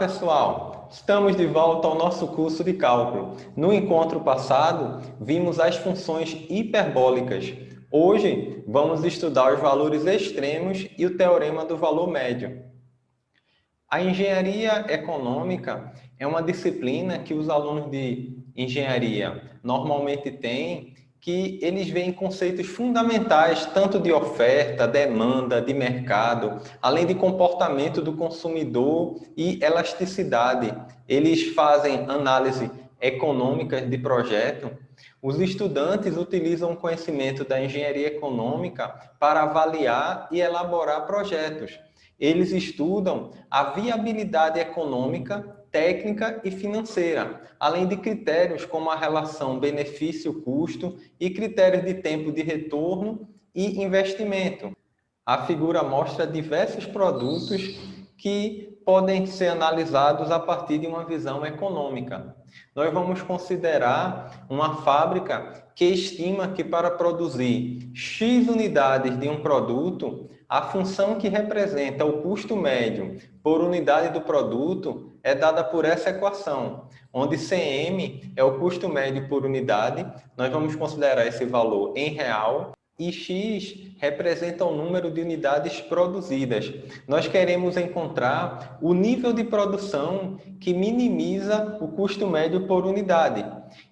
pessoal! Estamos de volta ao nosso curso de cálculo. No encontro passado, vimos as funções hiperbólicas. Hoje, vamos estudar os valores extremos e o teorema do valor médio. A engenharia econômica é uma disciplina que os alunos de engenharia normalmente têm, que eles veem conceitos fundamentais, tanto de oferta, demanda, de mercado, além de comportamento do consumidor e elasticidade. Eles fazem análise econômica de projeto. Os estudantes utilizam o conhecimento da engenharia econômica para avaliar e elaborar projetos. Eles estudam a viabilidade econômica, técnica e financeira, além de critérios como a relação benefício-custo e critérios de tempo de retorno e investimento. A figura mostra diversos produtos que podem ser analisados a partir de uma visão econômica. Nós vamos considerar uma fábrica que estima que para produzir X unidades de um produto, a função que representa o custo médio por unidade do produto é dada por essa equação, onde CM é o custo médio por unidade, nós vamos considerar esse valor em real, e X representa o número de unidades produzidas. Nós queremos encontrar o nível de produção que minimiza o custo médio por unidade.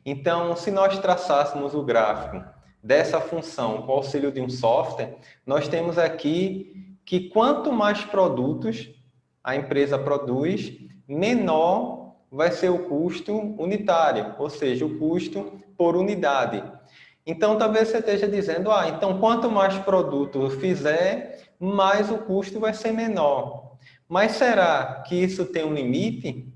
Então, se nós traçássemos o gráfico dessa função com o auxílio de um software, nós temos aqui que quanto mais produtos a empresa produz, menor vai ser o custo unitário, ou seja, o custo por unidade. Então, talvez você esteja dizendo, então quanto mais produto eu fizer, mais o custo vai ser menor. Mas será que isso tem um limite?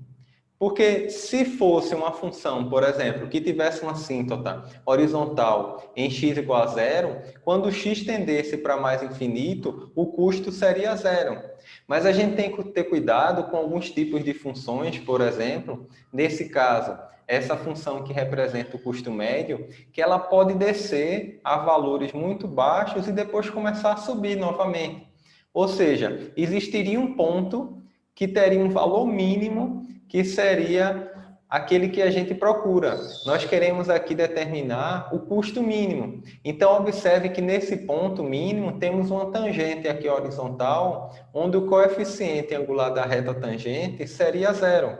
Porque se fosse uma função, por exemplo, que tivesse uma assíntota horizontal em x igual a zero, quando x tendesse para mais infinito, o custo seria zero. Mas a gente tem que ter cuidado com alguns tipos de funções, por exemplo, nesse caso, essa função que representa o custo médio, que ela pode descer a valores muito baixos e depois começar a subir novamente. Ou seja, existiria um ponto que teria um valor mínimo, que seria aquele que a gente procura. Nós queremos aqui determinar o custo mínimo. Então, observe que nesse ponto mínimo temos uma tangente aqui horizontal, onde o coeficiente angular da reta tangente seria zero.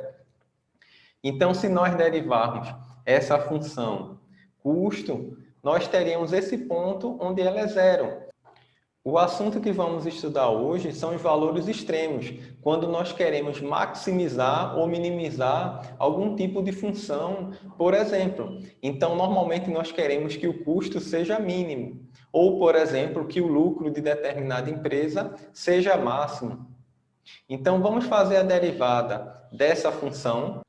Então, se nós derivarmos essa função custo, nós teríamos esse ponto onde ela é zero. O assunto que vamos estudar hoje são os valores extremos, quando nós queremos maximizar ou minimizar algum tipo de função, por exemplo. Então, normalmente nós queremos que o custo seja mínimo, ou, por exemplo, que o lucro de determinada empresa seja máximo. Então, vamos fazer a derivada dessa função.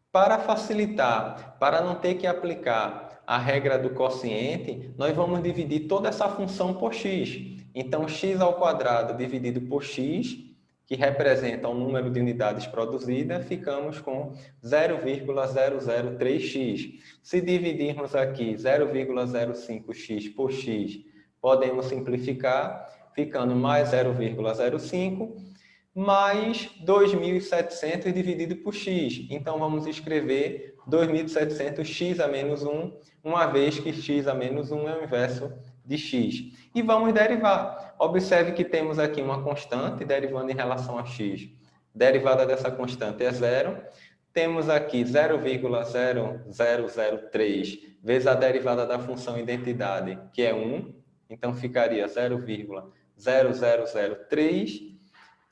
Para facilitar, para não ter que aplicar a regra do quociente, nós vamos dividir toda essa função por x. Então, x ao quadrado dividido por x, que representa o número de unidades produzidas, ficamos com 0,003x. Se dividirmos aqui 0,05x por x, podemos simplificar, ficando mais 0,05 mais 2.700 dividido por x. Então, vamos escrever 2.700x a menos 1, uma vez que x a menos 1 é o inverso de x. E vamos derivar. Observe que temos aqui uma constante derivando em relação a x. Derivada dessa constante é zero. Temos aqui 0,0003 vezes a derivada da função identidade, que é 1. Então, ficaria 0,0003.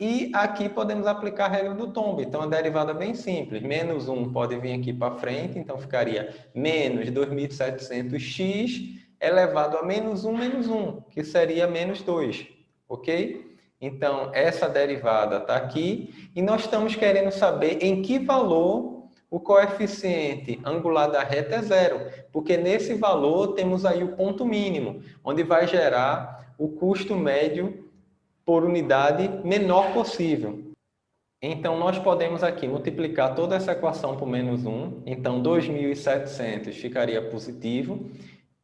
E aqui podemos aplicar a regra do tombo. Então, a derivada é bem simples. Menos 1 pode vir aqui para frente. Então, ficaria menos 2.700x elevado a menos 1, que seria menos 2. Ok? Então, essa derivada está aqui. E nós estamos querendo saber em que valor o coeficiente angular da reta é zero. Porque nesse valor temos aí o ponto mínimo, onde vai gerar o custo médio por unidade menor possível. Então, nós podemos aqui multiplicar toda essa equação por menos 1. Então, 2.700 ficaria positivo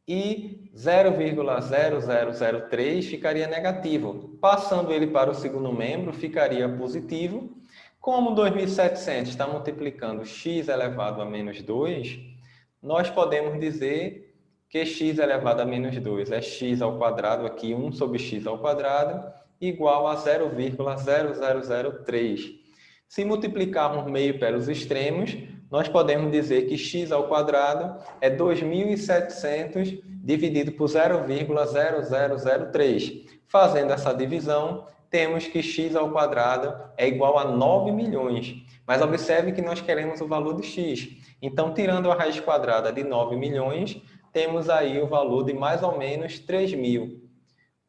e 0,0003 ficaria negativo. Passando ele para o segundo membro, ficaria positivo. Como 2.700 está multiplicando x elevado a menos 2, nós podemos dizer que x elevado a menos 2 é x ao quadrado, aqui 1 sobre x ao quadrado, igual a 0,0003. Se multiplicarmos meio pelos extremos, nós podemos dizer que x ao quadrado é 2.700 dividido por 0,0003. Fazendo essa divisão, temos que x ao quadrado é igual a 9 milhões. Mas observe que nós queremos o valor de x. Então, tirando a raiz quadrada de 9 milhões, temos aí o valor de mais ou menos 3.000.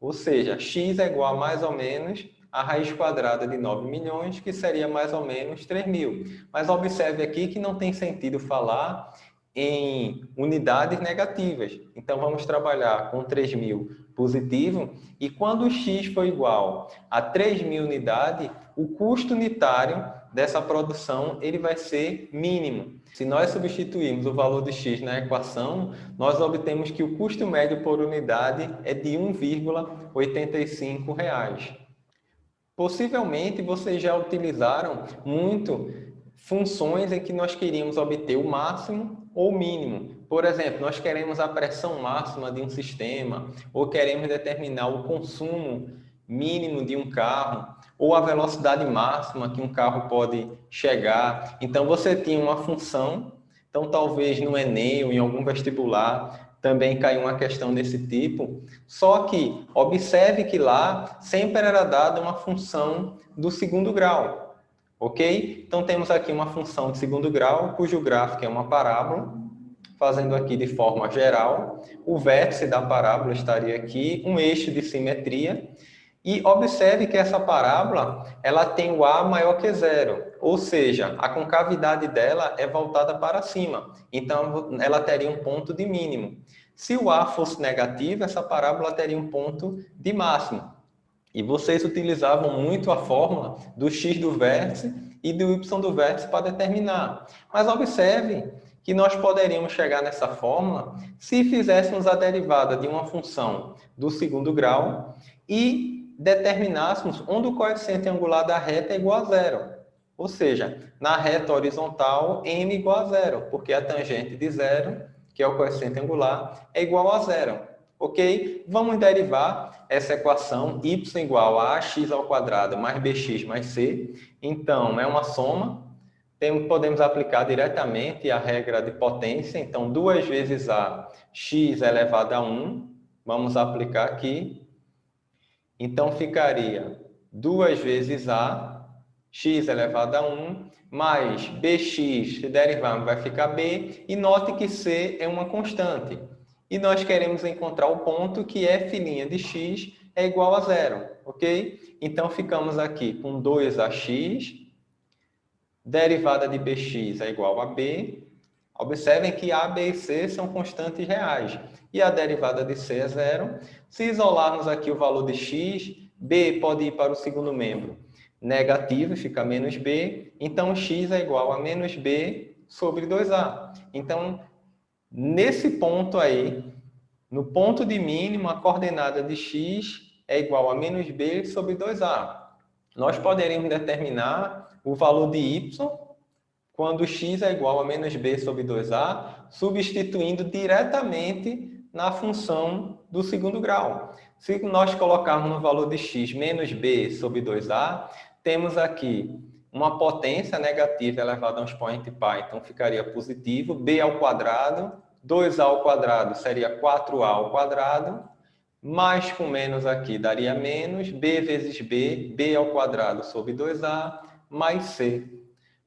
Ou seja, x é igual a mais ou menos a raiz quadrada de 9 milhões, que seria mais ou menos 3.000. Mas observe aqui que não tem sentido falar em unidades negativas. Então, vamos trabalhar com 3.000 positivo, e quando o x for igual a 3.000 unidades, o custo unitário dessa produção ele vai ser mínimo. Se nós substituirmos o valor de x na equação, nós obtemos que o custo médio por unidade é de R$ 1,85. Possivelmente, vocês já utilizaram muito funções em que nós queríamos obter o máximo ou o mínimo. Por exemplo, nós queremos a pressão máxima de um sistema, ou queremos determinar o consumo mínimo de um carro, ou a velocidade máxima que um carro pode chegar. Então, você tinha uma função, então talvez no Enem ou em algum vestibular também caiu uma questão desse tipo, só que observe que lá sempre era dada uma função do segundo grau, ok? Então temos aqui uma função de segundo grau, cujo gráfico é uma parábola, fazendo aqui de forma geral, o vértice da parábola estaria aqui, um eixo de simetria, e observe que essa parábola ela tem o A maior que zero, ou seja, a concavidade dela é voltada para cima. Então, ela teria um ponto de mínimo. Se o A fosse negativo, essa parábola teria um ponto de máximo. E vocês utilizavam muito a fórmula do x do vértice e do y do vértice para determinar. Mas observe que nós poderíamos chegar nessa fórmula se fizéssemos a derivada de uma função do segundo grau e determinássemos onde o coeficiente angular da reta é igual a zero. Ou seja, na reta horizontal, m igual a zero, porque a tangente de zero, que é o coeficiente angular, é igual a zero. Ok? Vamos derivar essa equação y igual a ax ao quadrado mais bx mais c. Então, é uma soma. Podemos aplicar diretamente a regra de potência. Então, 2 vezes a x elevado a 1. Vamos aplicar aqui. Então, ficaria 2 vezes a x elevado a 1 mais bx, se derivarmos, vai ficar b. E note que c é uma constante. E nós queremos encontrar o ponto que f' de x é igual a zero, ok? Então, ficamos aqui com 2ax, derivada de bx é igual a b. Observem que a, b e c são constantes reais. E a derivada de c é zero. Se isolarmos aqui o valor de x, b pode ir para o segundo membro negativo, fica menos b. Então, x é igual a menos b sobre 2a. Então, nesse ponto aí, no ponto de mínimo, a coordenada de x é igual a menos b sobre 2a. Nós poderíamos determinar o valor de y quando x é igual a menos b sobre 2a, substituindo diretamente na função do segundo grau. Se nós colocarmos no valor de x menos b sobre 2a, temos aqui uma potência negativa elevada a um expoente π, então ficaria positivo, b ao quadrado, 2a ao quadrado seria 4a ao quadrado, mais com menos aqui daria menos, b vezes b, b ao quadrado sobre 2a, mais c.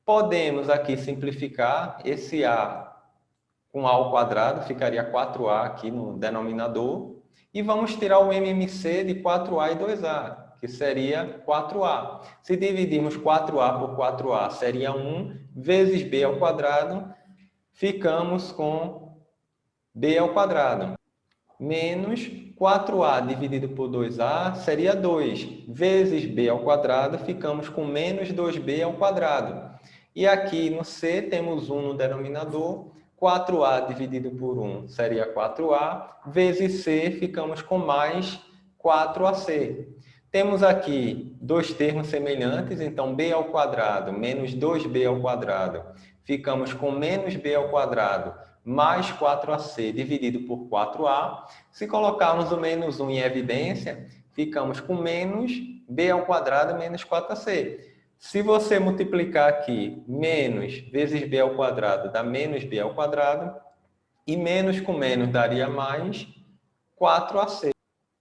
Podemos aqui simplificar esse a com a ao quadrado, ficaria 4a aqui no denominador, e vamos tirar o MMC de 4a e 2a, que seria 4a. Se dividirmos 4a por 4a, seria 1 vezes b ao quadrado, ficamos com b ao quadrado, menos 4a dividido por 2a seria 2, vezes b ao quadrado, ficamos com menos 2b ao quadrado. E aqui no c temos 1 no denominador, 4a dividido por 1 seria 4a, vezes c, ficamos com mais 4ac. Temos aqui dois termos semelhantes, então b ao quadrado menos 2b ao quadrado. Ficamos com menos b ao quadrado mais 4ac dividido por 4a. Se colocarmos o menos 1 em evidência, ficamos com menos b ao quadrado menos 4ac. Se você multiplicar aqui menos vezes b ao quadrado dá menos b ao quadrado, e menos com menos daria mais 4ac.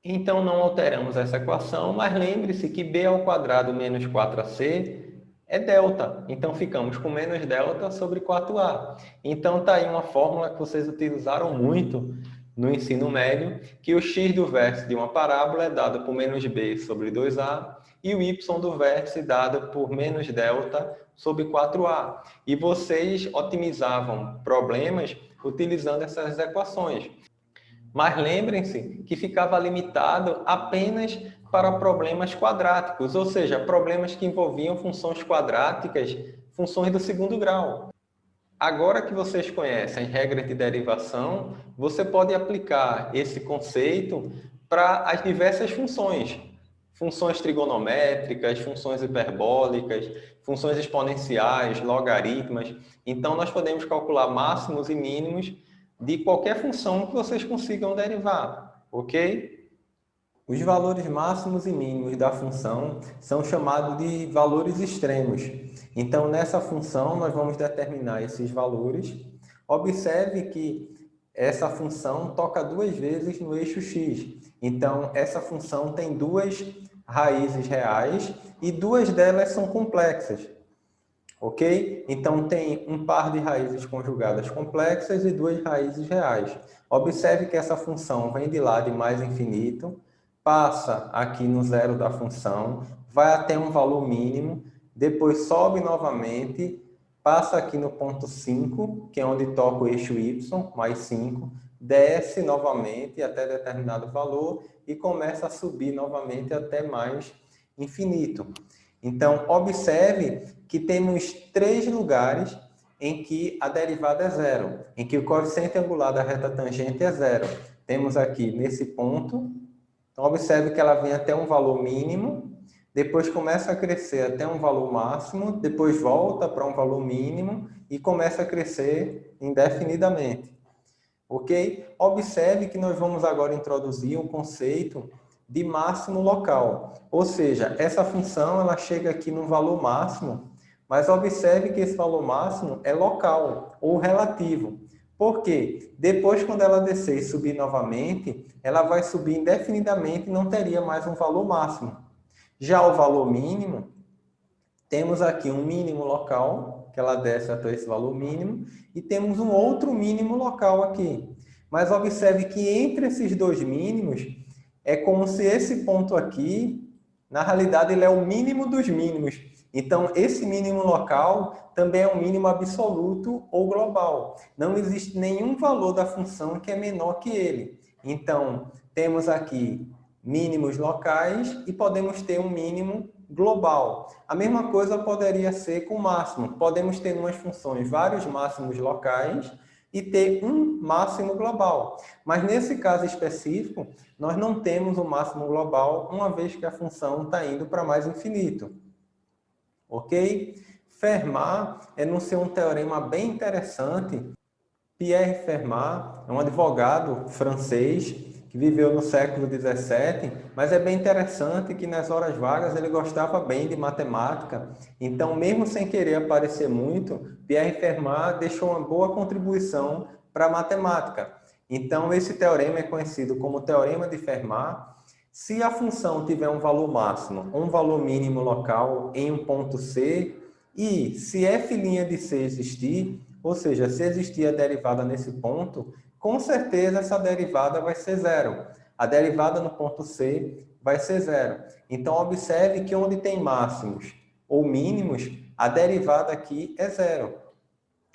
Então, não alteramos essa equação, mas lembre-se que b ao quadrado menos 4ac é delta. Então, ficamos com menos delta sobre 4a. Então, está aí uma fórmula que vocês utilizaram muito no ensino médio, que o x do vértice de uma parábola é dado por menos b sobre 2a e o y do vértice dado por menos delta sobre 4a. E vocês otimizavam problemas utilizando essas equações. Mas lembrem-se que ficava limitado apenas para problemas quadráticos, ou seja, problemas que envolviam funções quadráticas, funções do segundo grau. Agora que vocês conhecem regras de derivação, você pode aplicar esse conceito para as diversas funções. Funções trigonométricas, funções hiperbólicas, funções exponenciais, logaritmas. Então, nós podemos calcular máximos e mínimos de qualquer função que vocês consigam derivar, ok? Os valores máximos e mínimos da função são chamados de valores extremos. Então, nessa função, nós vamos determinar esses valores. Observe que essa função toca duas vezes no eixo x. Então, essa função tem duas raízes reais e duas delas são complexas. Ok? Então, tem um par de raízes conjugadas complexas e duas raízes reais. Observe que essa função vem de lá de mais infinito, passa aqui no zero da função, vai até um valor mínimo, depois sobe novamente, passa aqui no ponto 5, que é onde toca o eixo y, mais 5, desce novamente até determinado valor e começa a subir novamente até mais infinito. Então, observe que temos três lugares em que a derivada é zero, em que o coeficiente angular da reta tangente é zero. Temos aqui nesse ponto, então observe que ela vem até um valor mínimo, depois começa a crescer até um valor máximo, depois volta para um valor mínimo e começa a crescer indefinidamente. Ok? Observe que nós vamos agora introduzir o conceito de máximo local. Ou seja, essa função ela chega aqui no valor máximo, mas observe que esse valor máximo é local ou relativo. Por quê? Depois, quando ela descer e subir novamente, ela vai subir indefinidamente e não teria mais um valor máximo. Já o valor mínimo, temos aqui um mínimo local, que ela desce até esse valor mínimo, e temos um outro mínimo local aqui. Mas observe que entre esses dois mínimos, é como se esse ponto aqui, na realidade, ele é o mínimo dos mínimos. Então, esse mínimo local também é um mínimo absoluto ou global. Não existe nenhum valor da função que é menor que ele. Então, temos aqui mínimos locais e podemos ter um mínimo global. A mesma coisa poderia ser com o máximo. Podemos ter umas funções vários máximos locais e ter um máximo global. Mas nesse caso específico, nós não temos o máximo global, uma vez que a função está indo para mais infinito. Ok? Fermat enunciou um teorema bem interessante. Pierre Fermat é um advogado francês que viveu no século XVII, mas é bem interessante que nas horas vagas ele gostava bem de matemática. Então, mesmo sem querer aparecer muito, Pierre Fermat deixou uma boa contribuição para a matemática. Então, esse teorema é conhecido como Teorema de Fermat. Se a função tiver um valor máximo ou um valor mínimo local em um ponto C, e se f' de C existir, ou seja, se existir a derivada nesse ponto, com certeza essa derivada vai ser zero. A derivada no ponto C vai ser zero. Então, observe que onde tem máximos ou mínimos, a derivada aqui é zero.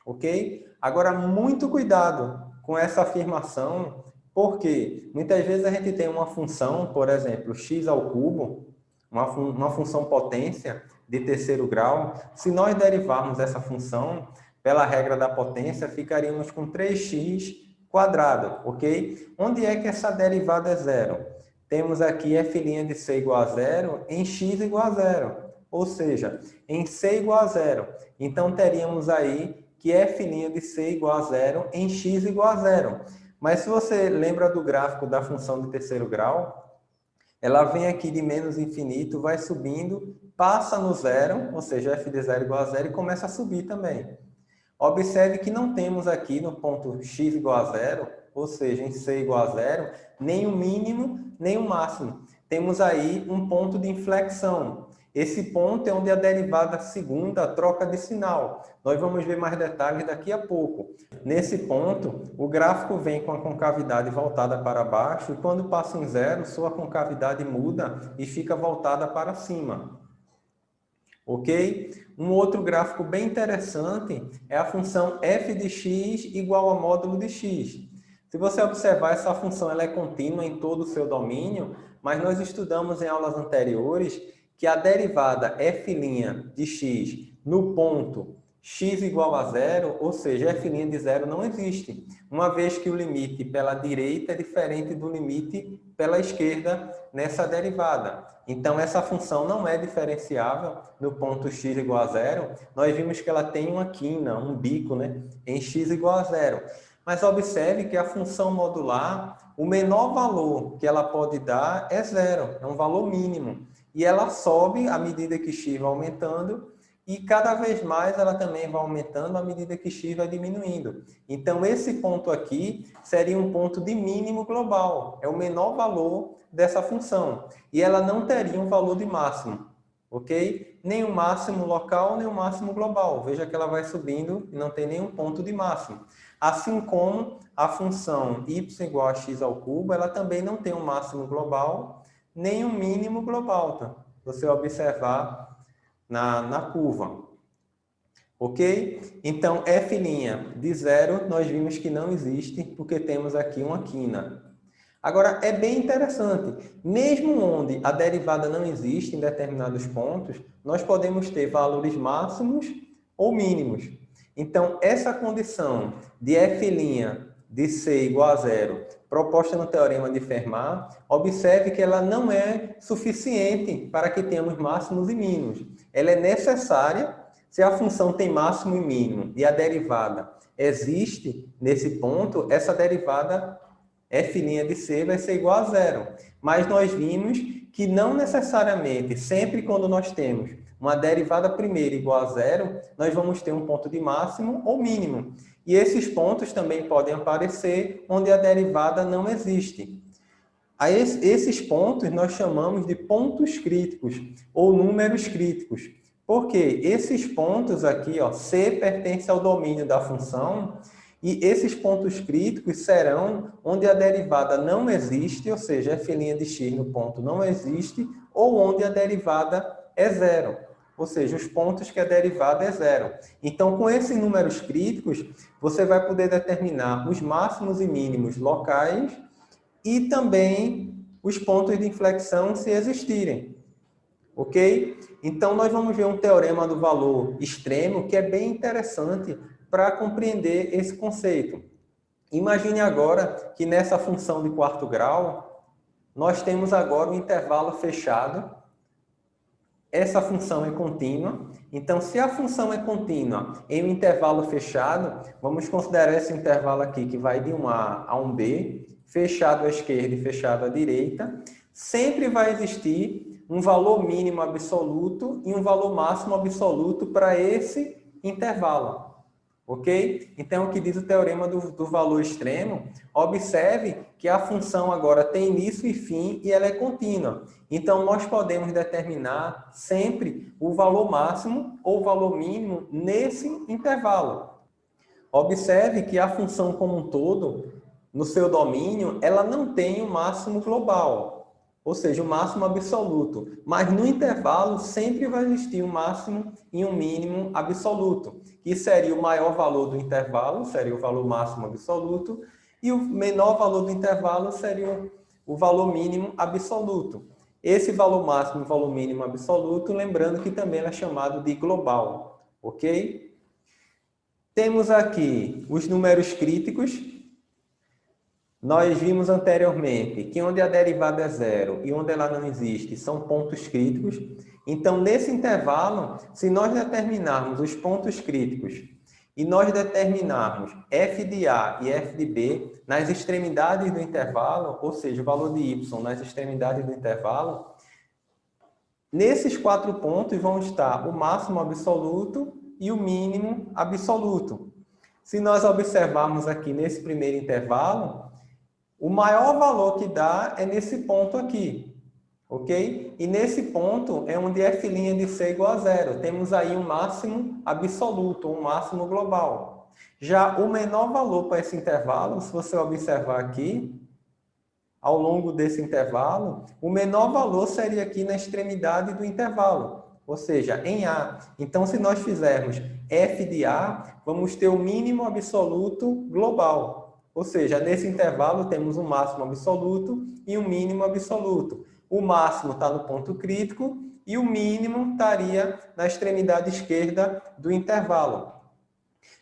Ok? Agora, muito cuidado com essa afirmação, porque muitas vezes a gente tem uma função, por exemplo, x ao cubo, uma função potência de terceiro grau. Se nós derivarmos essa função pela regra da potência, ficaríamos com 3x quadrado, ok? Onde é que essa derivada é zero? temos aqui f' de c igual a zero em x igual a zero, ou seja, em c igual a zero. Então, teríamos aí que f' de c igual a zero em x igual a zero. Mas se você lembra do gráfico da função de terceiro grau, ela vem aqui de menos infinito, vai subindo, passa no zero, ou seja, f de zero igual a zero, e começa a subir também. Observe que não temos aqui no ponto x igual a zero, ou seja, em c igual a zero, nem o mínimo, nem o máximo. Temos aí um ponto de inflexão. Esse ponto é onde a derivada segunda troca de sinal. Nós vamos ver mais detalhes daqui a pouco. Nesse ponto, o gráfico vem com a concavidade voltada para baixo e quando passa em zero, sua concavidade muda e fica voltada para cima. Ok? Um outro gráfico bem interessante é a função f de x igual a módulo de x. Se você observar, essa função ela é contínua em todo o seu domínio, mas nós estudamos em aulas anteriores que a derivada f' de x no ponto x igual a zero, ou seja, f' de zero não existe, uma vez que o limite pela direita é diferente do limite pela esquerda nessa derivada. Então, essa função não é diferenciável no ponto x igual a zero. Nós vimos que ela tem uma quina, um bico, né, em x igual a zero. Mas observe que a função modular, o menor valor que ela pode dar é zero, é um valor mínimo. E ela sobe à medida que x vai aumentando e cada vez mais ela também vai aumentando à medida que x vai diminuindo. Então, esse ponto aqui seria um ponto de mínimo global, é o menor valor dessa função. E ela não teria um valor de máximo, ok? Nem o máximo local, nem o máximo global. Veja que ela vai subindo e não tem nenhum ponto de máximo. Assim como a função y igual a x ao cubo, ela também não tem um máximo global, nem um mínimo global, tá? Você observar na curva. Ok? Então, f' de zero, nós vimos que não existe, porque temos aqui uma quina. Agora, é bem interessante. Mesmo onde a derivada não existe em determinados pontos, nós podemos ter valores máximos ou mínimos. Então, essa condição de f' de c igual a zero, proposta no Teorema de Fermat, observe que ela não é suficiente para que tenhamos máximos e mínimos. Ela é necessária se a função tem máximo e mínimo e a derivada existe nesse ponto, essa derivada f' de c vai ser igual a zero. Mas nós vimos que não necessariamente, sempre quando nós temos uma derivada primeira igual a zero, nós vamos ter um ponto de máximo ou mínimo. E esses pontos também podem aparecer onde a derivada não existe. A esses pontos nós chamamos de pontos críticos ou números críticos. Porque esses pontos aqui, ó, C pertence ao domínio da função, e esses pontos críticos serão onde a derivada não existe, ou seja, f' de x no ponto não existe, ou onde a derivada é zero, ou seja, os pontos que a derivada é zero. Então, com esses números críticos, você vai poder determinar os máximos e mínimos locais e também os pontos de inflexão, se existirem. Ok? Então, nós vamos ver um teorema do valor extremo que é bem interessante para compreender esse conceito. Imagine agora que nessa função de quarto grau, nós temos agora um intervalo fechado. Essa função é contínua. Então, se a função é contínua em um intervalo fechado, vamos considerar esse intervalo aqui que vai de um A a um B, fechado à esquerda e fechado à direita, sempre vai existir um valor mínimo absoluto e um valor máximo absoluto para esse intervalo. Ok? Então, o que diz o teorema do valor extremo? Observe que a função agora tem início e fim e ela é contínua. Então, nós podemos determinar sempre o valor máximo ou o valor mínimo nesse intervalo. Observe que a função como um todo, no seu domínio, ela não tem o máximo global, ou seja, o máximo absoluto. Mas no intervalo sempre vai existir um máximo e um mínimo absoluto, que seria o maior valor do intervalo, seria o valor máximo absoluto, e o menor valor do intervalo seria o valor mínimo absoluto. Esse valor máximo e valor mínimo absoluto, lembrando que também é chamado de global, ok? Temos aqui os números críticos. Nós vimos anteriormente que onde a derivada é zero e onde ela não existe são pontos críticos. Então, nesse intervalo, se nós determinarmos os pontos críticos e nós determinarmos f de A e f de B nas extremidades do intervalo, ou seja, o valor de y nas extremidades do intervalo, nesses 4 pontos vão estar o máximo absoluto e o mínimo absoluto. Se nós observarmos aqui nesse primeiro intervalo, o maior valor que dá é nesse ponto aqui, ok? E nesse ponto é onde f' de C é igual a zero. Temos aí um máximo absoluto, um máximo global. Já o menor valor para esse intervalo, se você observar aqui, ao longo desse intervalo, o menor valor seria aqui na extremidade do intervalo, ou seja, em A. Então, se nós fizermos f de A, vamos ter o mínimo absoluto global. Ou seja, nesse intervalo temos um máximo absoluto e um mínimo absoluto. O máximo está no ponto crítico e o mínimo estaria na extremidade esquerda do intervalo.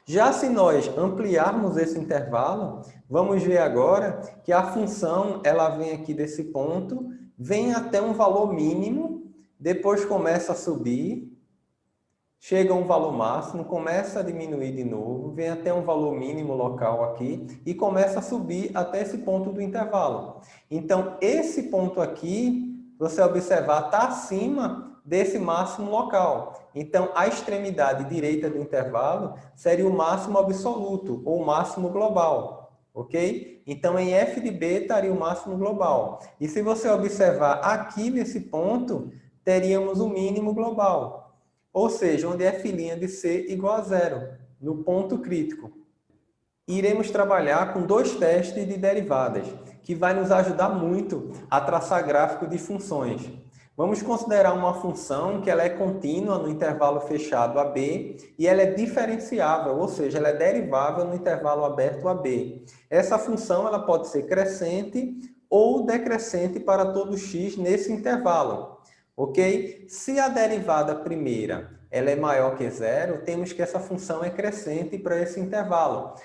Já se nós ampliarmos esse intervalo, vamos ver agora que a função ela vem aqui desse ponto, vem até um valor mínimo, depois começa a subir, chega a um valor máximo, começa a diminuir de novo, vem até um valor mínimo local aqui e começa a subir até esse ponto do intervalo. Então, esse ponto aqui, você observar, está acima desse máximo local. Então, a extremidade direita do intervalo seria o máximo absoluto, ou o máximo global, ok? Então, em f de b estaria o máximo global. E se você observar aqui nesse ponto, teríamos o mínimo global. Ou seja, onde f' de C igual a zero, no ponto crítico. Iremos trabalhar com 2 testes de derivadas, que vai nos ajudar muito a traçar gráfico de funções. Vamos considerar uma função que ela é contínua no intervalo fechado AB e ela é diferenciável, ou seja, ela é derivável no intervalo aberto AB. Essa função ela pode ser crescente ou decrescente para todo x nesse intervalo. Ok? Se a derivada primeira ela é maior que zero, temos que essa função é crescente para esse intervalo.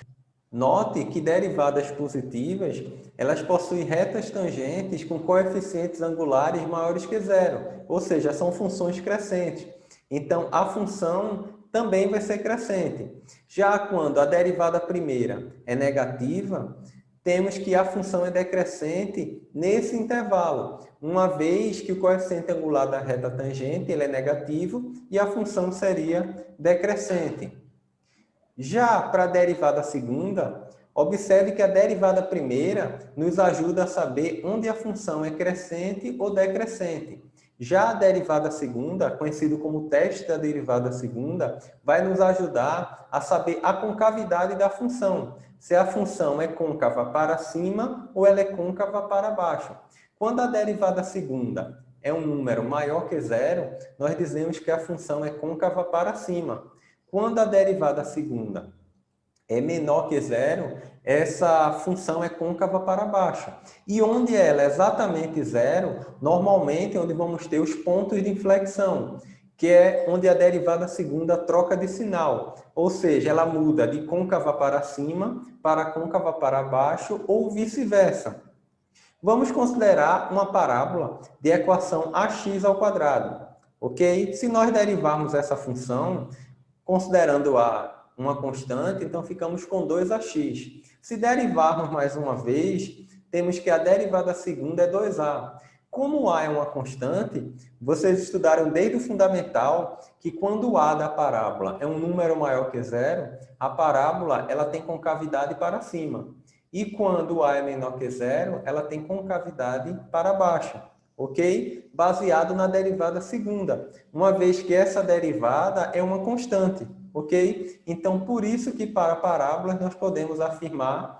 Note que derivadas positivas, elas possuem retas tangentes com coeficientes angulares maiores que zero, ou seja, são funções crescentes. Então, a função também vai ser crescente. Já quando a derivada primeira é negativa, temos que a função é decrescente nesse intervalo, uma vez que o coeficiente angular da reta tangente ele é negativo e a função seria decrescente. Já para a derivada segunda, observe que a derivada primeira nos ajuda a saber onde a função é crescente ou decrescente. Já a derivada segunda, conhecido como teste da derivada segunda, vai nos ajudar a saber a concavidade da função, se a função é côncava para cima ou ela é côncava para baixo. Quando a derivada segunda é um número maior que zero, nós dizemos que a função é côncava para cima. Quando a derivada segunda é menor que zero, essa função é côncava para baixo. E onde ela é exatamente zero, normalmente é onde vamos ter os pontos de inflexão, que é onde a derivada segunda troca de sinal. Ou seja, ela muda de côncava para cima para côncava para baixo ou vice-versa. Vamos considerar uma parábola de equação ax ao quadrado. Ok? Se nós derivarmos essa função, considerando a uma constante, então ficamos com 2ax. Se derivarmos mais uma vez, temos que a derivada segunda é 2a. Como a é uma constante, vocês estudaram desde o fundamental que quando o a da parábola é um número maior que zero, a parábola ela tem concavidade para cima. E quando o a é menor que zero, ela tem concavidade para baixo. Ok? Baseado na derivada segunda, uma vez que essa derivada é uma constante. Ok? Então, por isso que para parábolas nós podemos afirmar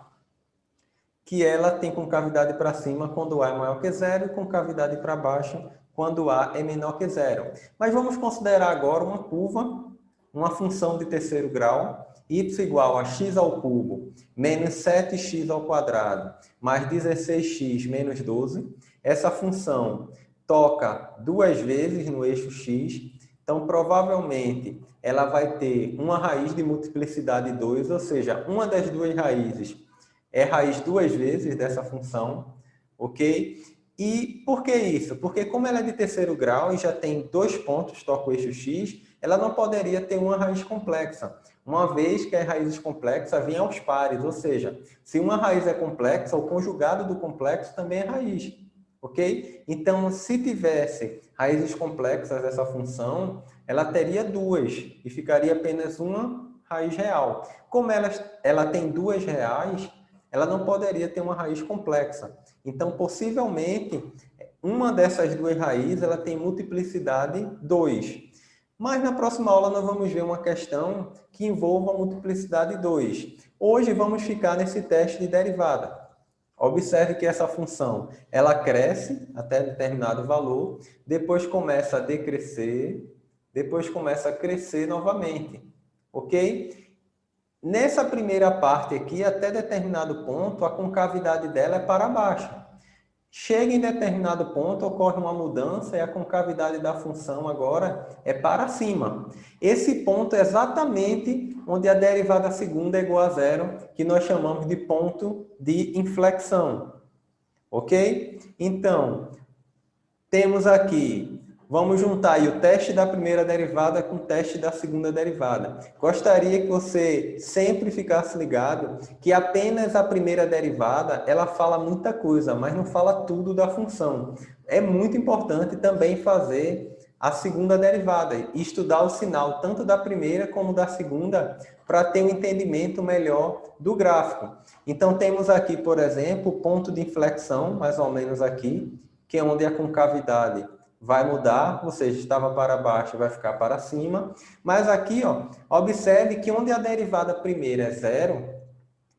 que ela tem concavidade para cima quando A é maior que zero e concavidade para baixo quando A é menor que zero. Mas vamos considerar agora uma curva, uma função de terceiro grau, y igual a x ao cubo menos 7x ao quadrado mais 16x menos 12. Essa função toca 2 vezes no eixo x, então provavelmente ela vai ter uma raiz de multiplicidade 2, ou seja, uma das duas raízes é raiz duas vezes dessa função, ok? E por que isso? Porque como ela é de terceiro grau e já tem dois pontos, toca o eixo x, ela não poderia ter uma raiz complexa, uma vez que as raízes complexas vêm aos pares, ou seja, se uma raiz é complexa, o conjugado do complexo também é raiz, ok? Então, se tivesse raízes complexas dessa função, ela teria duas e ficaria apenas uma raiz real. Como ela tem duas reais, ela não poderia ter uma raiz complexa. Então, possivelmente, uma dessas duas raízes ela tem multiplicidade 2. Mas na próxima aula nós vamos ver uma questão que envolva a multiplicidade 2. Hoje vamos ficar nesse teste de derivada. Observe que essa função ela cresce até determinado valor, depois começa a decrescer, depois começa a crescer novamente. Ok? Nessa primeira parte aqui, até determinado ponto, a concavidade dela é para baixo. Chega em determinado ponto, ocorre uma mudança e a concavidade da função agora é para cima. Esse ponto é exatamente onde a derivada segunda é igual a zero, que nós chamamos de ponto de inflexão. Ok? Então, temos aqui, vamos juntar aí o teste da primeira derivada com o teste da segunda derivada. Gostaria que você sempre ficasse ligado que apenas a primeira derivada, ela fala muita coisa, mas não fala tudo da função. É muito importante também fazer a segunda derivada e estudar o sinal tanto da primeira como da segunda para ter um entendimento melhor do gráfico. Então, temos aqui, por exemplo, o ponto de inflexão, mais ou menos aqui, que é onde a concavidade vai mudar, ou seja, estava para baixo, vai ficar para cima. Mas aqui, ó, observe que onde a derivada primeira é zero,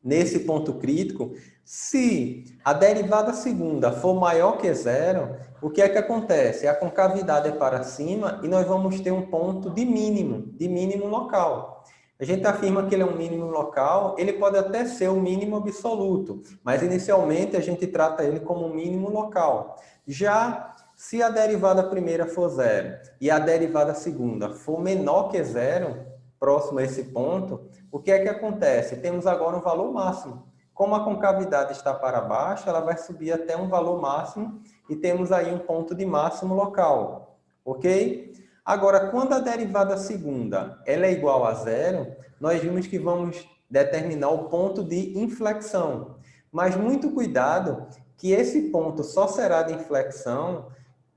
nesse ponto crítico, se a derivada segunda for maior que zero, o que é que acontece? A concavidade é para cima e nós vamos ter um ponto de mínimo local. A gente afirma que ele é um mínimo local, ele pode até ser um mínimo absoluto, mas inicialmente a gente trata ele como um mínimo local. Já se a derivada primeira for zero e a derivada segunda for menor que zero, próximo a esse ponto, o que é que acontece? Temos agora um valor máximo. Como a concavidade está para baixo, ela vai subir até um valor máximo e temos aí um ponto de máximo local, ok? Agora, quando a derivada segunda ela é igual a zero, nós vimos que vamos determinar o ponto de inflexão. Mas muito cuidado, que esse ponto só será de inflexão,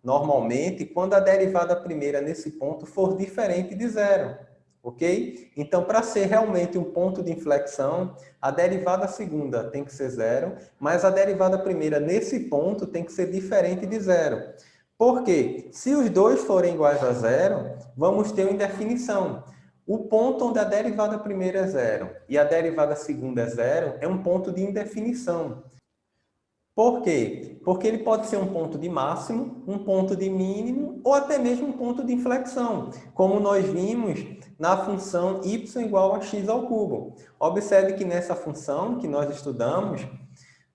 normalmente, quando a derivada primeira nesse ponto for diferente de zero. Ok? Então, para ser realmente um ponto de inflexão, a derivada segunda tem que ser zero, mas a derivada primeira nesse ponto tem que ser diferente de zero. Por quê? Se os dois forem iguais a zero, vamos ter uma indefinição. O ponto onde a derivada primeira é zero e a derivada segunda é zero é um ponto de indefinição. Por quê? Porque ele pode ser um ponto de máximo, um ponto de mínimo ou até mesmo um ponto de inflexão, como nós vimos na função y igual a x ao cubo. Observe que nessa função que nós estudamos,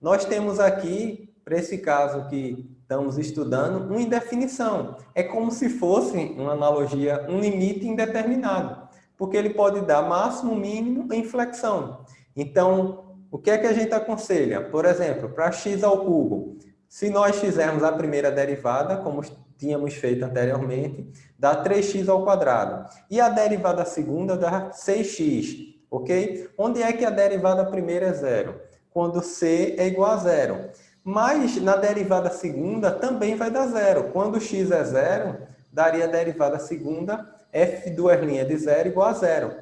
nós temos aqui, para esse caso que estamos estudando, uma indefinição. É como se fosse, uma analogia, um limite indeterminado, porque ele pode dar máximo, mínimo e inflexão. Então, o que é que a gente aconselha? Por exemplo, para x ao cubo, se nós fizermos a primeira derivada, como tínhamos feito anteriormente, dá 3x ao quadrado. E a derivada segunda dá 6x, ok? Onde é que a derivada primeira é zero? Quando c é igual a zero. Mas na derivada segunda também vai dar zero. Quando x é zero, daria a derivada segunda f duas linhas de zero igual a zero.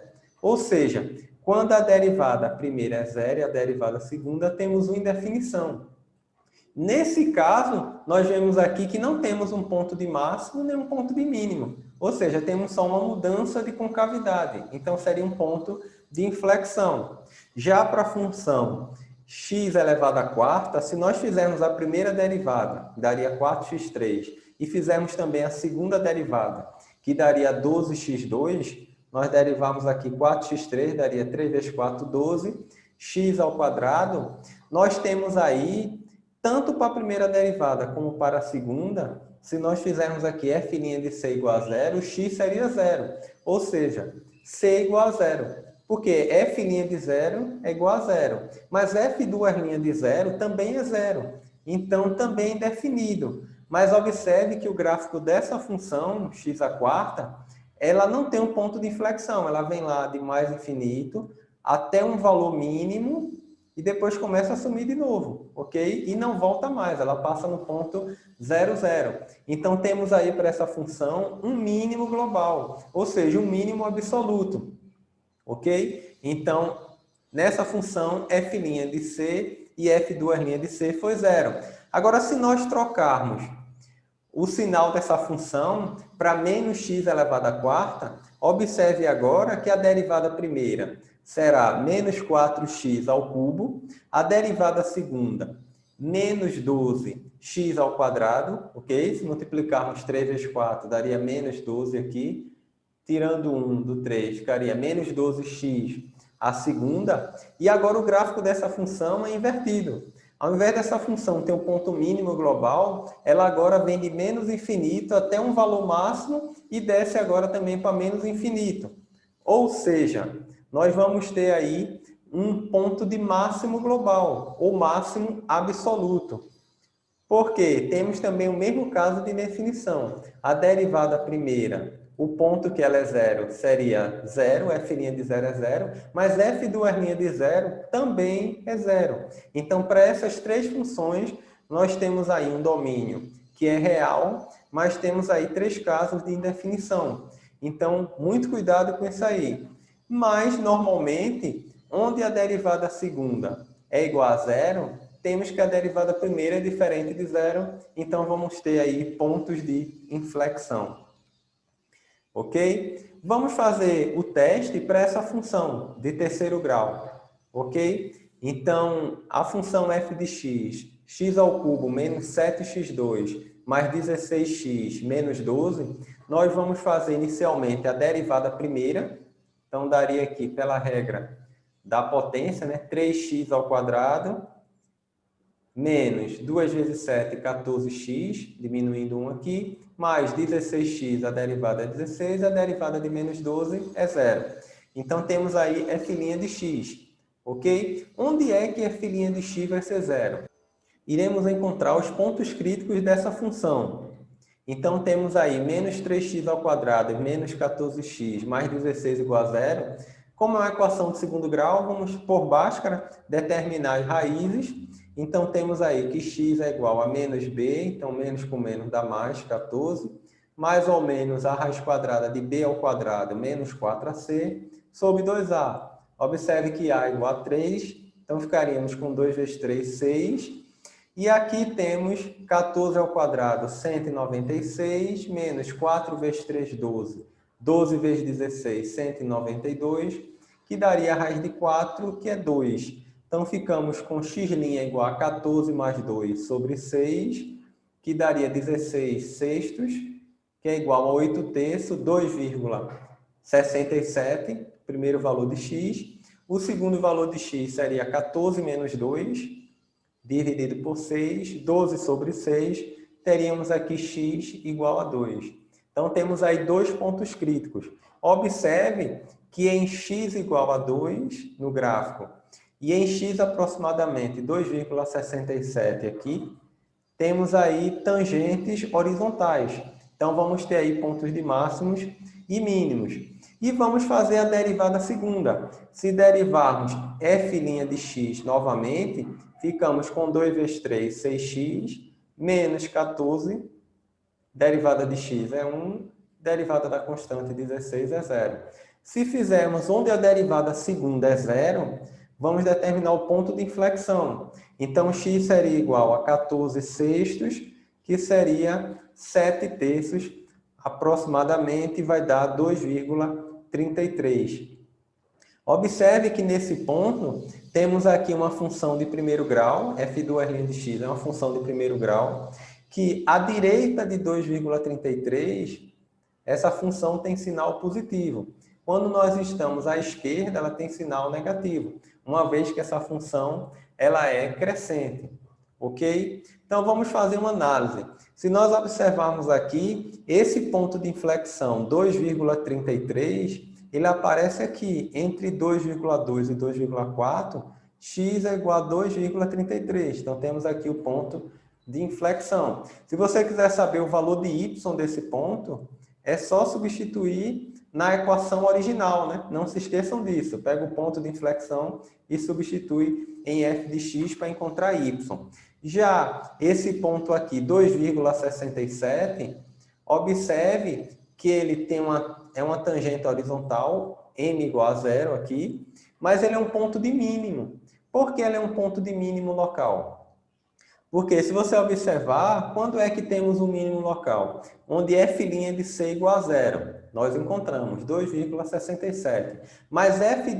Ou seja, quando a derivada primeira é zero e a derivada segunda, temos uma indefinição. Nesse caso, nós vemos aqui que não temos um ponto de máximo nem um ponto de mínimo. Ou seja, temos só uma mudança de concavidade. Então, seria um ponto de inflexão. Já para a função x elevado à quarta, se nós fizermos a primeira derivada, daria 4x3, e fizermos também a segunda derivada, que daria 12x2, nós derivamos aqui 4x3, daria 3 vezes 4, 12, x ao quadrado. Nós temos aí, tanto para a primeira derivada como para a segunda, se nós fizermos aqui f' de c igual a zero, x seria zero. Ou seja, c igual a zero. Porque f' de zero é igual a zero. Mas f' de zero também é zero. Então, também é indefinido. Mas observe que o gráfico dessa função, x à quarta, ela não tem um ponto de inflexão. Ela vem lá de mais infinito até um valor mínimo e depois começa a sumir de novo, ok? E não volta mais, ela passa no ponto 0, 0. Então, temos aí para essa função um mínimo global, ou seja, um mínimo absoluto, ok? Então, nessa função, f' de c e f' de c foi 0. Agora, se nós trocarmos o sinal dessa função para menos x elevado à quarta, observe agora que a derivada primeira será menos 4x ao cubo, a derivada segunda, menos 12x ao quadrado, ok? Se multiplicarmos 3 vezes 4, daria menos 12 aqui, tirando 1 do 3, ficaria menos 12x a segunda, e agora o gráfico dessa função é invertido. Ao invés dessa função ter um ponto mínimo global, ela agora vem de menos infinito até um valor máximo e desce agora também para menos infinito. Ou seja, nós vamos ter aí um ponto de máximo global, ou máximo absoluto. Porque temos também o mesmo caso de definição. A derivada primeira, o ponto que ela é zero seria zero, f' de zero é zero, mas f' de zero também é zero. Então, para essas três funções, nós temos aí um domínio que é real, mas temos aí três casos de indefinição. Então, muito cuidado com isso aí. Mas, normalmente, onde a derivada segunda é igual a zero, temos que a derivada primeira é diferente de zero, então vamos ter aí pontos de inflexão. Ok? Vamos fazer o teste para essa função de terceiro grau. Ok? Então, a função f de x, x ao cubo menos 7x2 mais 16x menos 12, nós vamos fazer inicialmente a derivada primeira. Então, daria aqui, pela regra da potência, né? 3x ao quadrado menos 2 vezes 7, 14x, diminuindo 1 aqui, mais 16x, a derivada é 16, a derivada de menos 12 é 0. Então, temos aí f' de x, ok? Onde é que f' de x vai ser 0? Iremos encontrar os pontos críticos dessa função. Então, temos aí menos 3x ao quadrado, menos 14x, mais 16 igual a 0. Como é uma equação de segundo grau, vamos, por Bhaskara, determinar as raízes. Então, temos aí que x é igual a menos b, então menos com menos dá mais, 14, mais ou menos a raiz quadrada de b ao quadrado, menos 4ac, sobre 2a. Observe que a é igual a 3, então ficaríamos com 2 vezes 3, 6. E aqui temos 14 ao quadrado, 196, menos 4 vezes 3, 12. 12 vezes 16, 192, que daria a raiz de 4, que é 2. Então, ficamos com x' igual a 14 mais 2 sobre 6, que daria 16 sextos, que é igual a 8 terços, 2,67, primeiro valor de x. O segundo valor de x seria 14 menos 2, dividido por 6, 12 sobre 6, teríamos aqui x igual a 2. Então, temos aí dois pontos críticos. Observe que em x igual a 2, no gráfico, e em x aproximadamente 2,67 aqui, temos aí tangentes horizontais. Então, vamos ter aí pontos de máximos e mínimos. E vamos fazer a derivada segunda. Se derivarmos f' de x novamente, ficamos com 2 vezes 3, 6x, menos 14, derivada de x é 1, derivada da constante 16 é 0. Se fizermos onde a derivada segunda é 0, vamos determinar o ponto de inflexão. Então, x seria igual a 14 sextos, que seria 7 terços, aproximadamente vai dar 2,33. Observe que nesse ponto temos aqui uma função de primeiro grau, f' de x é uma função de primeiro grau, que à direita de 2,33, essa função tem sinal positivo. Quando nós estamos à esquerda, ela tem sinal negativo, uma vez que essa função ela é crescente. Ok? Então, vamos fazer uma análise. Se nós observarmos aqui, esse ponto de inflexão 2,33 ele aparece aqui entre 2,2 e 2,4, x é igual a 2,33. Então, temos aqui o ponto de inflexão. Se você quiser saber o valor de y desse ponto, é só substituir na equação original, né? Não se esqueçam disso. Pega o ponto de inflexão e substitui em f de x para encontrar y. Já esse ponto aqui, 2,67, observe que ele tem uma tangente horizontal, m igual a zero aqui, mas ele é um ponto de mínimo. Por que ele é um ponto de mínimo local? Porque se você observar, quando é que temos o mínimo local? Onde f' de c igual a zero. Nós encontramos 2,67. Mas f'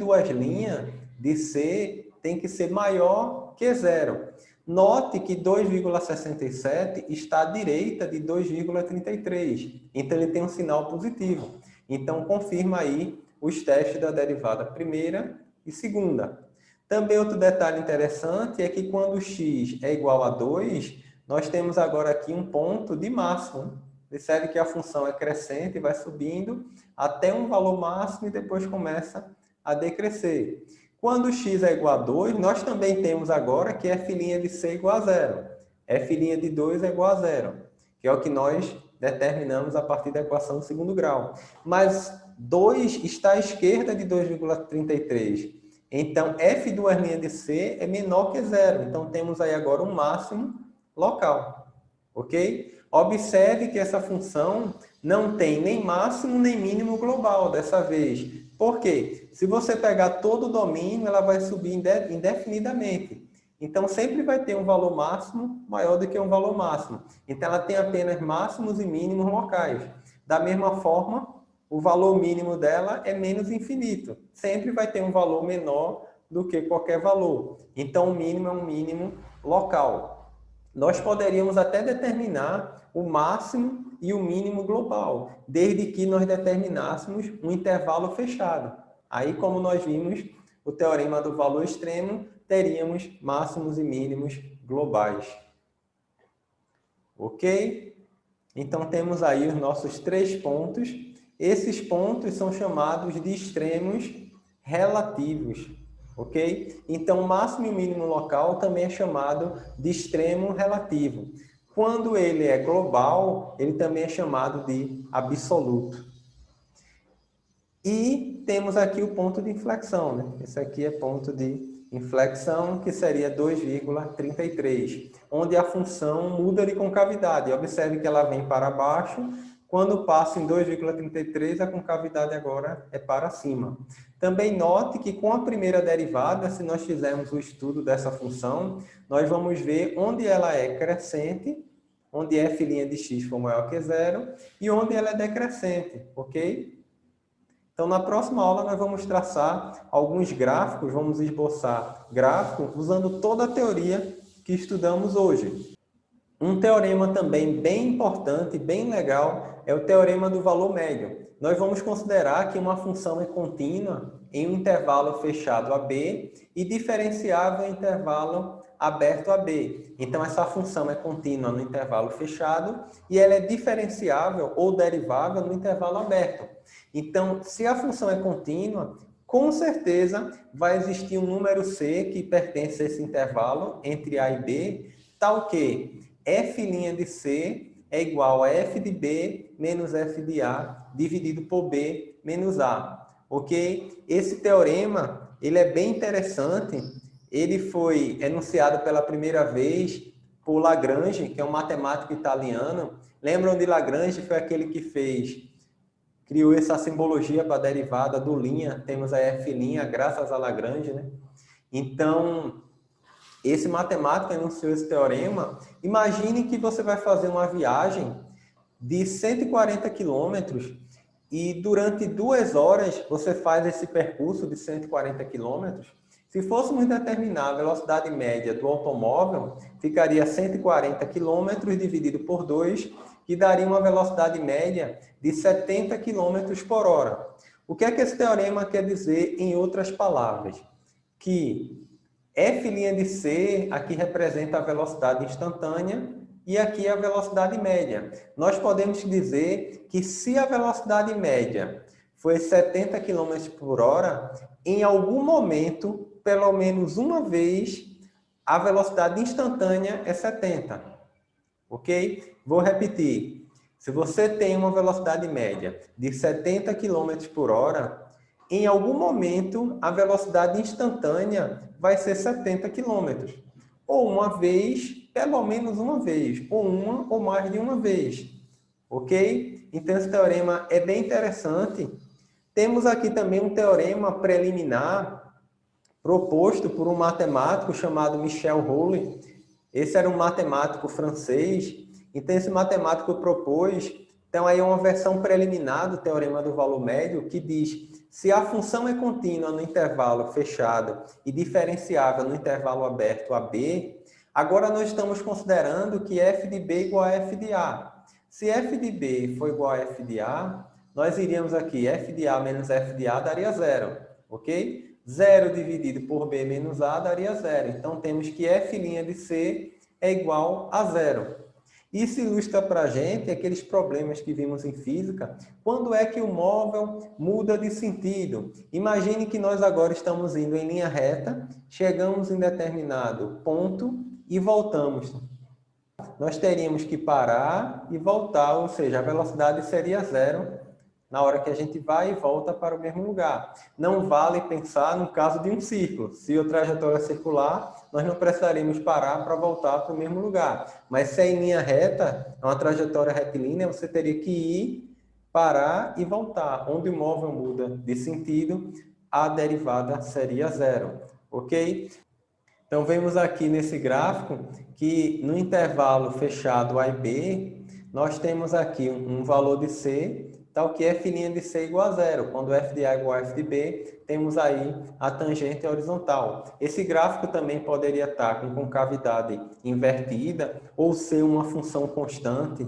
de c tem que ser maior que zero. Note que 2,67 está à direita de 2,33. Então, ele tem um sinal positivo. Então, confirma aí os testes da derivada primeira e segunda. Também outro detalhe interessante é que quando x é igual a 2, nós temos agora aqui um ponto de máximo. Percebe que a função é crescente e vai subindo até um valor máximo e depois começa a decrescer. Quando x é igual a 2, nós também temos agora que f' de c é igual a zero. F' de 2 é igual a zero, que é o que nós determinamos a partir da equação do segundo grau. Mas 2 está à esquerda de 2,33. Então, f' de c é menor que zero. Então, temos aí agora um máximo local. Ok? Observe que essa função não tem nem máximo nem mínimo global dessa vez. Por quê? Se você pegar todo o domínio, ela vai subir indefinidamente. Então, sempre vai ter um valor máximo maior do que um valor máximo. Então, ela tem apenas máximos e mínimos locais. Da mesma forma, o valor mínimo dela é menos infinito. Sempre vai ter um valor menor do que qualquer valor. Então, o mínimo é um mínimo local. Nós poderíamos até determinar o máximo e o mínimo global, desde que nós determinássemos um intervalo fechado. Aí, como nós vimos, o teorema do valor extremo, teríamos máximos e mínimos globais. Ok? Então, temos aí os nossos 3 pontos. Esses pontos são chamados de extremos relativos. Ok? Então, o máximo e o mínimo local também é chamado de extremo relativo. Quando ele é global, ele também é chamado de absoluto. E temos aqui o ponto de inflexão, né? Esse aqui é ponto de inflexão, que seria 2,33, onde a função muda de concavidade. Observe que ela vem para baixo. Quando passa em 2,33, a concavidade agora é para cima. Também note que com a primeira derivada, se nós fizermos o estudo dessa função, nós vamos ver onde ela é crescente, onde f' de x for maior que zero, e onde ela é decrescente, ok? Então, na próxima aula, nós vamos traçar alguns gráficos, vamos esboçar gráficos usando toda a teoria que estudamos hoje. Um teorema também bem importante, bem legal, é o teorema do valor médio. Nós vamos considerar que uma função é contínua em um intervalo fechado AB e diferenciável em intervalo aberto AB. Então, essa função é contínua no intervalo fechado e ela é diferenciável ou derivável no intervalo aberto. Então, se a função é contínua, com certeza vai existir um número C que pertence a esse intervalo entre A e B, tal que f' de C é igual a f de B menos f de A dividido por B menos A. Ok? Esse teorema, ele é bem interessante. Ele foi enunciado pela primeira vez por Lagrange, que é um matemático italiano. Lembram de Lagrange? Foi aquele que criou essa simbologia para a derivada do linha. Temos a f', graças a Lagrange, né? Então, esse matemático enunciou esse teorema. Imagine que você vai fazer uma viagem de 140 quilômetros e durante 2 horas você faz esse percurso de 140 quilômetros. Se fôssemos determinar a velocidade média do automóvel, ficaria 140 quilômetros dividido por 2, que daria uma velocidade média de 70 quilômetros por hora. O que é que esse teorema quer dizer em outras palavras? Que f' de C aqui representa a velocidade instantânea e aqui a velocidade média. Nós podemos dizer que se a velocidade média foi 70 km por hora, em algum momento, pelo menos uma vez, a velocidade instantânea é 70. Ok? Vou repetir. Se você tem uma velocidade média de 70 km por hora, em algum momento a velocidade instantânea vai ser 70 km. Ou uma vez, pelo menos uma vez, ou uma ou mais de uma vez. Ok? Então esse teorema é bem interessante. Temos aqui também um teorema preliminar proposto por um matemático chamado Michel Rollet. Esse era um matemático francês. Então esse matemático propôs, então aí uma versão preliminar do teorema do valor médio que diz: se a função é contínua no intervalo fechado e diferenciável no intervalo aberto AB, agora nós estamos considerando que f de B igual a f de A. Se f de B for igual a f de A, nós iríamos aqui, f de A menos f de A daria zero, ok? 0 dividido por B menos A daria zero. Então, temos que f' de C é igual a zero. Isso ilustra para a gente aqueles problemas que vimos em física. Quando é que o móvel muda de sentido? Imagine que nós agora estamos indo em linha reta, chegamos em determinado ponto e voltamos. Nós teríamos que parar e voltar, ou seja, a velocidade seria zero na hora que a gente vai e volta para o mesmo lugar. Não vale pensar no caso de um círculo. Se a trajetória é circular, nós não precisaríamos parar para voltar para o mesmo lugar. Mas se é em linha reta, é uma trajetória retilínea, você teria que ir, parar e voltar. Onde o móvel muda de sentido, a derivada seria zero. Ok? Então, vemos aqui nesse gráfico que no intervalo fechado A e B, nós temos aqui um valor de C, tal que f' de C igual a zero. Quando f de A igual a f de B, temos aí a tangente horizontal. Esse gráfico também poderia estar com concavidade invertida ou ser uma função constante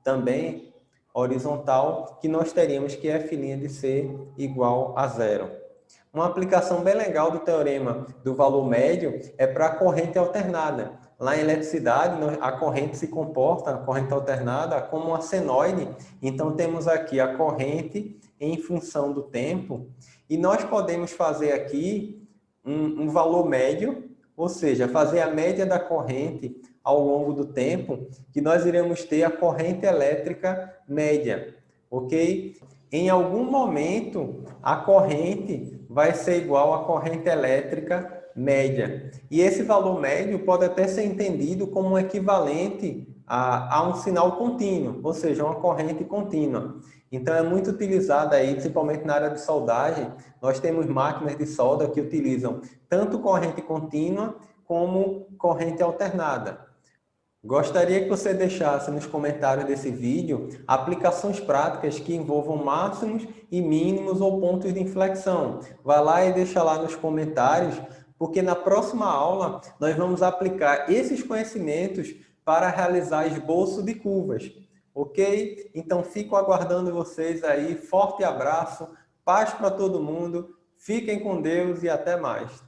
também horizontal, que nós teríamos que f' de C igual a zero. Uma aplicação bem legal do teorema do valor médio é para a corrente alternada. Lá em eletricidade, a corrente se comporta, a corrente alternada, como uma senoide. Então, temos aqui a corrente em função do tempo. E nós podemos fazer aqui um valor médio, ou seja, fazer a média da corrente ao longo do tempo, que nós iremos ter a corrente elétrica média, ok? Em algum momento, a corrente vai ser igual à corrente elétrica média. E esse valor médio pode até ser entendido como um equivalente a um sinal contínuo, ou seja, uma corrente contínua. Então, é muito utilizada aí, principalmente na área de soldagem. Nós temos máquinas de solda que utilizam tanto corrente contínua como corrente alternada. Gostaria que você deixasse nos comentários desse vídeo aplicações práticas que envolvam máximos e mínimos ou pontos de inflexão. Vai lá e deixa lá nos comentários, porque na próxima aula nós vamos aplicar esses conhecimentos para realizar esboço de curvas. Ok? Então fico aguardando vocês aí. Forte abraço, paz para todo mundo, fiquem com Deus e até mais.